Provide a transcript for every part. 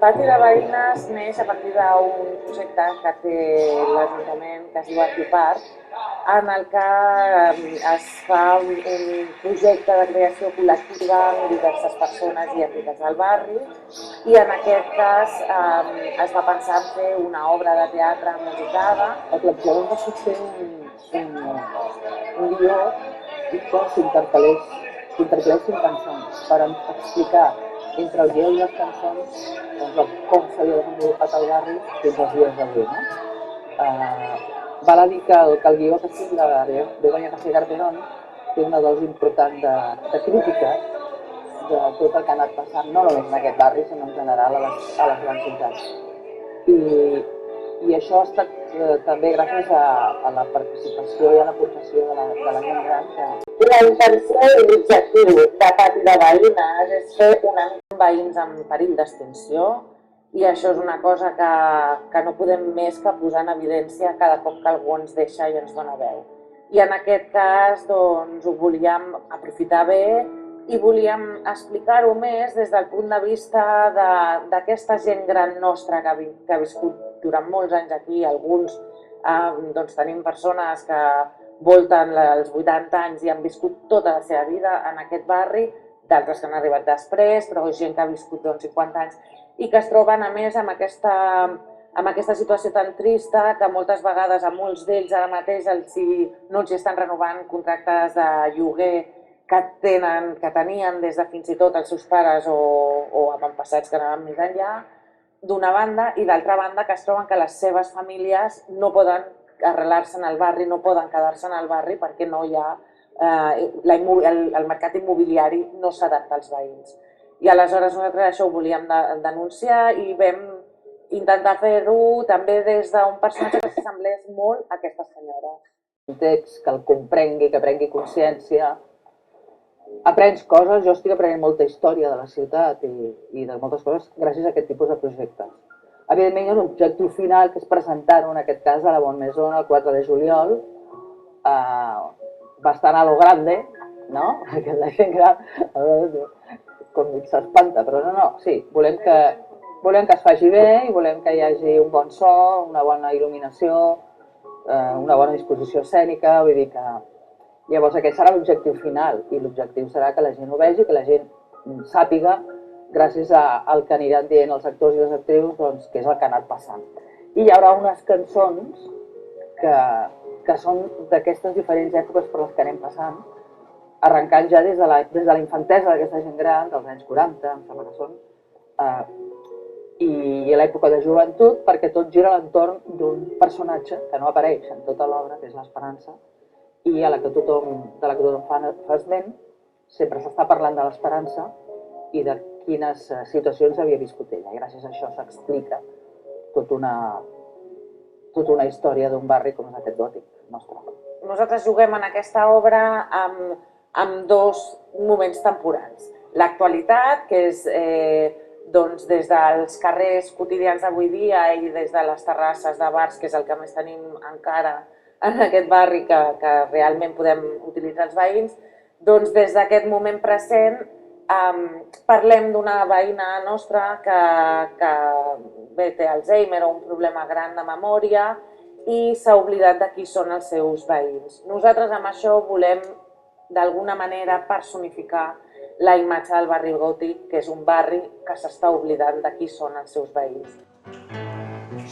Pati de Veïnes neix a partir d'un projecte que té l'Ajuntament, que es diu Arquipart, en el que es fa un projecte de creació col·lectiva amb diverses persones i entitats del barri, i en aquest cas es va pensar en fer una obra de teatre musicada. El Platjador va fer un guió i que s'intercalessin cançons per explicar entre el guió i les cançons com s'havia desenvolupat el barri fins als dies d'avui. Val a dir que el guió que sigui de Begoña Casé Garperón té una dosi important de crítica de tot el que ha anat passant, no només en aquest barri, sinó en general a les grans ciutats. I això ha estat també gràcies a la participació i a l'aportació de la gent gran. La intenció i l'objectiu de Pati de Veïnes és fer una mica veïns en perill d'extinció, i això és una cosa que no podem més que posar en evidència cada cop que algú ens deixa i ens dona veu. I en aquest cas doncs, ho volíem aprofitar bé i volíem explicar-ho més des del punt de vista d'aquesta gent gran nostra que ha viscut durant molts anys aquí. Alguns doncs, tenim persones que volten els 80 anys i han viscut tota la seva vida en aquest barri, d'altres que han arribat després, però gent que ha viscut 50 anys i que es troben a més amb aquesta situació tan trista que moltes vegades a molts d'ells ara mateix no els estan renovant contractes de lloguer que tenien des de fins i tot els seus pares o avantpassats que anaven més enllà, d'una banda, i d'altra banda que es troben que les seves famílies no poden arrelar-se en el barri, no poden quedar-se en el barri perquè no hi ha el mercat immobiliari no s'adapta als veïns. I aleshores nosaltres això ho volíem denunciar i vam intentar fer-ho també des d'un personatge que s'assemblés molt a aquesta senyora. Un text que el comprengui, que prengui consciència. Aprens coses, jo estic aprenent molta història de la ciutat i de moltes coses gràcies a aquest tipus de projectes. Evidentment hi ha un objectiu final que és presentar-ho en aquest cas a la Bonmaison el 4 de juliol, bastant a lo grande, no? Perquè la gent gran com s'espanta, però no, sí, volem que es faci bé i volem que hi hagi un bon so, una bona il·luminació, una bona disposició escènica, vull dir que llavors aquest serà l'objectiu final i l'objectiu serà que la gent ho vegi, que la gent sàpiga, gràcies al que aniran dient els actors i les actrius, doncs, què és el que ha anat passant. I hi haurà unes cançons que són d'aquestes diferents èpoques per les que anem passant, arrencant ja des de la infantesa d'aquesta gent gran, dels anys 40, em sembla que són, i l'època de joventut, perquè tot gira a l'entorn d'un personatge que no apareix en tota l'obra, que és l'Esperança, i de la que tothom fa esment. Sempre s'està parlant de l'Esperança i de quines situacions havia viscut ella. I gràcies a això s'explica tota una història d'un barri com és aquest gòtic nostre. Nosaltres juguem en aquesta obra amb dos moments temporals. L'actualitat, que és des dels carrers quotidians d'avui dia i des de les terrasses de bars, que és el que més tenim encara en aquest barri que realment podem utilitzar els veïns, doncs des d'aquest moment present parlem d'una veïna nostra que té Alzheimer o un problema gran de memòria i s'ha oblidat de qui són els seus veïns. Nosaltres amb això volem d'alguna manera personificar la imatge del barri gòtic, que és un barri que s'està oblidant de qui són els seus veïns.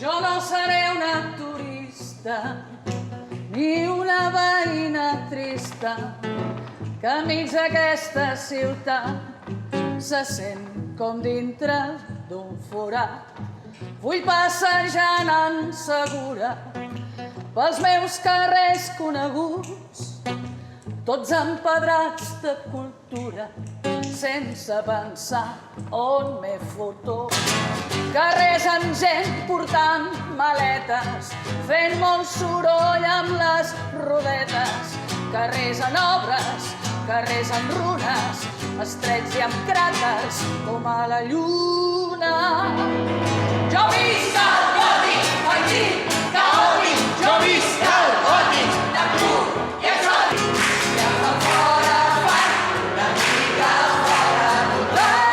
Jo no seré una turista ni una veïna trista que enmig d'aquesta ciutat se sent com dintre d'un forat. Vull passejant en segura pels meus carrers coneguts, tots empedrats de cultura, sense pensar on m'he fotut. Carrers amb gent portant maletes, fent molt soroll amb les rodetes. Carrers en obres, carrers en runes, estrets i amb cràters com a la lluna. Jo visc al gòtic, fallint, caòtic, jo visc al gòtic, de pur i exòtic. I a fora fan una mica fora total.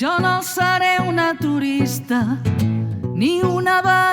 Jo no seré una turista ni una veïna